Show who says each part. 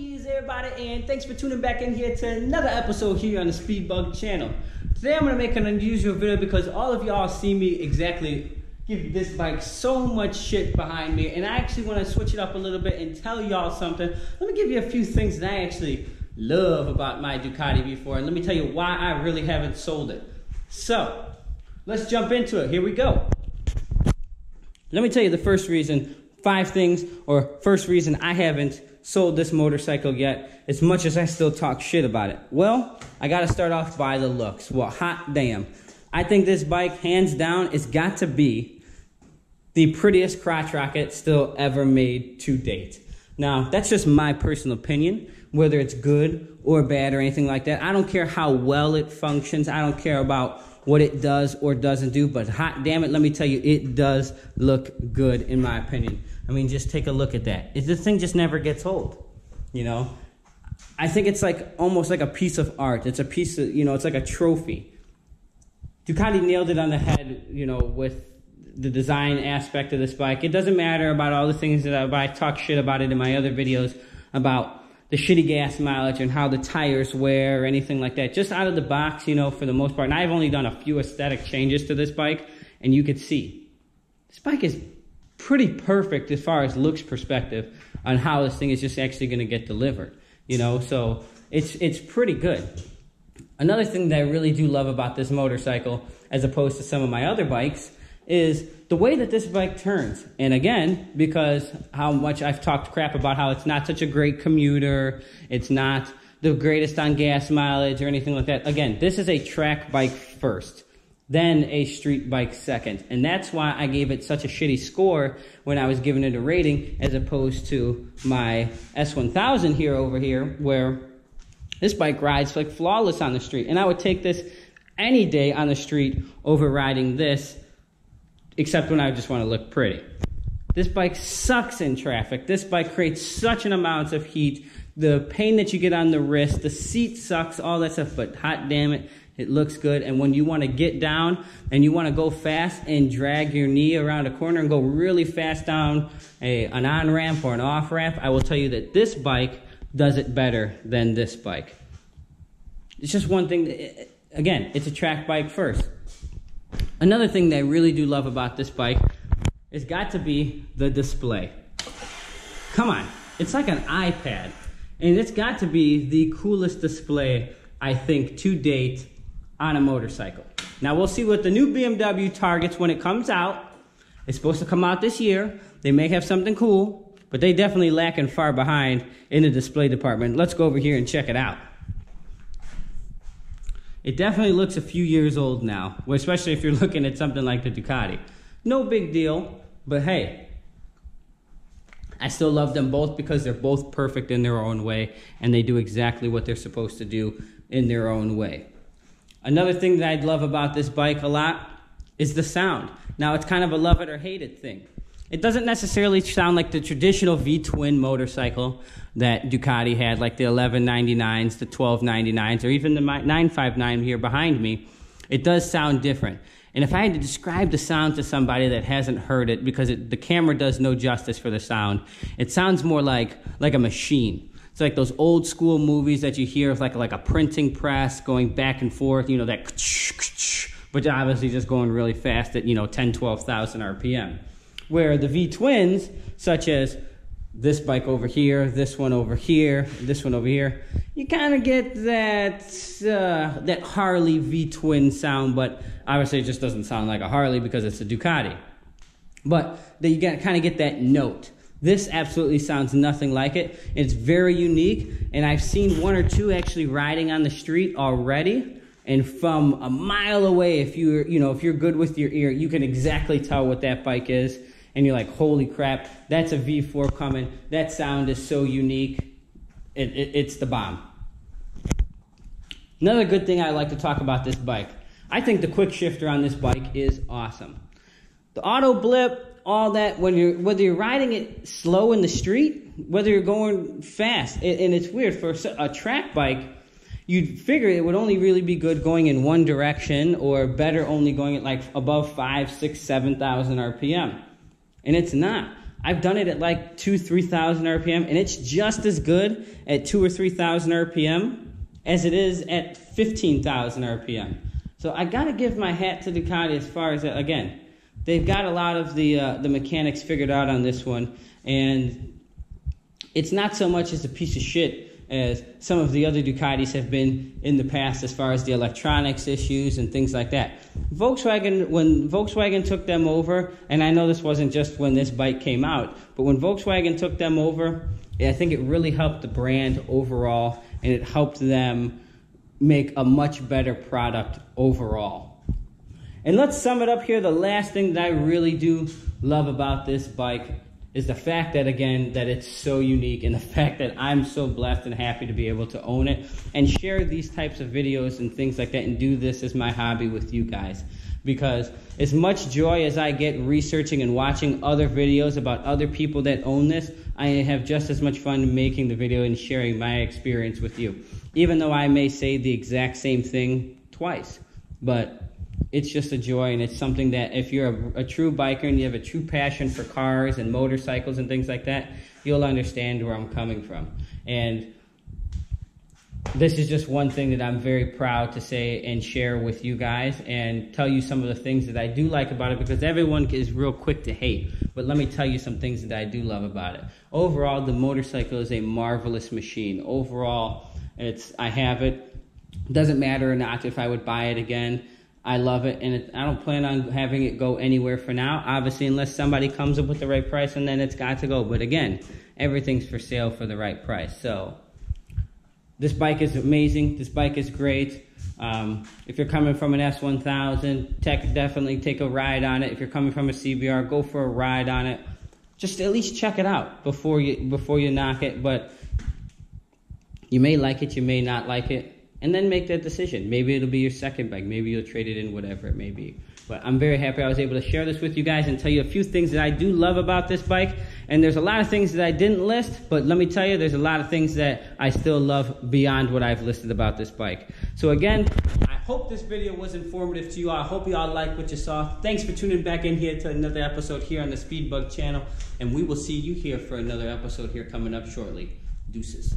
Speaker 1: Greetings everybody, and thanks for tuning back in here to another episode here on the Speedbug channel. Today I'm going to make an unusual video because all of y'all see me exactly give this bike so much shit behind me, and I actually want to switch it up a little bit and tell y'all something. Let me give you a few things that I actually love about my Ducati V4, and let me tell you why I really haven't sold it. So, let's jump into it. Here we go. Let me tell you the first reason, first reason I haven't sold this motorcycle yet, as much as I still talk shit about it. Well, I gotta start off by the looks. Well, hot damn. I think this bike, hands down, has got to be the prettiest crotch rocket still ever made to date. Now, that's just my personal opinion, whether it's good or bad or anything like that. I don't care how well it functions. I don't care about what it does or doesn't do, but hot damn it, let me tell you, it does look good in my opinion. I mean, just take a look at that. This thing just never gets old, you know? I think it's like almost like a piece of art. It's a piece of, you know, it's like a trophy. Ducati nailed it on the head, you know, with the design aspect of this bike. It doesn't matter about all the things that I talk shit about it in my other videos about the shitty gas mileage and how the tires wear or anything like that. Just out of the box, you know, for the most part. And I've only done a few aesthetic changes to this bike, and you could see this bike is pretty perfect as far as looks perspective on how this thing is just actually going to get delivered, you know. So it's pretty good. Another thing that I really do love about this motorcycle, as opposed to some of my other bikes, is the way that this bike turns. And again, because how much I've talked crap about how it's not such a great commuter, it's not the greatest on gas mileage or anything like that. Again, this is a track bike first, then a street bike second. And that's why I gave it such a shitty score when I was giving it a rating, as opposed to my S1000 over here, where this bike rides like flawless on the street. And I would take this any day on the street over riding this, except when I just want to look pretty. This bike sucks in traffic. This bike creates such an amount of heat. The pain that you get on the wrist, the seat sucks, all that stuff, but hot damn it, it looks good. And when you want to get down and you want to go fast and drag your knee around a corner and go really fast down an on-ramp or an off-ramp, I will tell you that this bike does it better than this bike. It's just one thing. Again, it's a track bike first. Another thing that I really do love about this bike has got to be the display. Come on, it's like an iPad, and it's got to be the coolest display, I think, to date on a motorcycle. Now, we'll see what the new BMW targets when it comes out. It's supposed to come out this year. They may have something cool, but they definitely lacking far behind in the display department. Let's go over here and check it out. It definitely looks a few years old now, especially if you're looking at something like the Ducati. No big deal, but hey, I still love them both because they're both perfect in their own way, and they do exactly what they're supposed to do in their own way. Another thing that I love about this bike a lot is the sound. Now, it's kind of a love it or hate it thing. It doesn't necessarily sound like the traditional V-twin motorcycle that Ducati had, like the 1199s, the 1299s, or even the 959 here behind me. It does sound different. And if I had to describe the sound to somebody that hasn't heard it, because the camera does no justice for the sound, it sounds more like a machine. It's like those old school movies that you hear of like a printing press going back and forth, you know, that, but obviously just going really fast at, you know, 10, 12,000 RPM. Where the V-twins, such as this bike over here, this one over here, this one over here, you kind of get that Harley V-twin sound, but obviously it just doesn't sound like a Harley because it's a Ducati. But you kind of get that note. This absolutely sounds nothing like it. It's very unique, and I've seen one or two actually riding on the street already. And from a mile away, if you're good with your ear, you can exactly tell what that bike is. And you're like, holy crap, that's a V4 coming. That sound is so unique. It's the bomb. Another good thing I like to talk about this bike, I think the quick shifter on this bike is awesome. The auto blip, all that, whether you're riding it slow in the street, whether you're going fast, and it's weird, for a track bike, you'd figure it would only really be good going in one direction, or better only going at like above 5, 6, 7,000 RPM. And it's not. I've done it at like 2,000-3,000 RPM, and it's just as good at 2,000 or 3,000 RPM as it is at 15,000 RPM. So I gotta give my hat to Ducati as far as, again, they've got a lot of the mechanics figured out on this one, and it's not so much as a piece of shit as some of the other Ducatis have been in the past as far as the electronics issues and things like that. Volkswagen, when Volkswagen took them over, and I know this wasn't just when this bike came out, but when Volkswagen took them over, I think it really helped the brand overall, and it helped them make a much better product overall. And let's sum it up here. The last thing that I really do love about this bike is the fact that, again, that it's so unique, and the fact that I'm so blessed and happy to be able to own it and share these types of videos and things like that and do this as my hobby with you guys. Because as much joy as I get researching and watching other videos about other people that own this, I have just as much fun making the video and sharing my experience with you. Even though I may say the exact same thing twice, but it's just a joy, and it's something that if you're a true biker and you have a true passion for cars and motorcycles and things like that, you'll understand where I'm coming from. And this is just one thing that I'm very proud to say and share with you guys and tell you some of the things that I do like about it, because everyone is real quick to hate. But let me tell you some things that I do love about it. Overall, the motorcycle is a marvelous machine. Overall, I have it. Doesn't matter or not if I would buy it again. I love it, and I don't plan on having it go anywhere for now, obviously, unless somebody comes up with the right price, and then it's got to go. But again, everything's for sale for the right price. So this bike is amazing. This bike is great. If you're coming from an S1000, definitely take a ride on it. If you're coming from a CBR, go for a ride on it. Just at least check it out before you knock it. But you may like it, you may not like it. And then make that decision. Maybe it'll be your second bike. Maybe you'll trade it in, whatever it may be. But I'm very happy I was able to share this with you guys and tell you a few things that I do love about this bike. And there's a lot of things that I didn't list, but let me tell you, there's a lot of things that I still love beyond what I've listed about this bike. So again, I hope this video was informative to you all. I hope you all liked what you saw. Thanks for tuning back in here to another episode here on the Speed Bug channel. And we will see you here for another episode here coming up shortly. Deuces.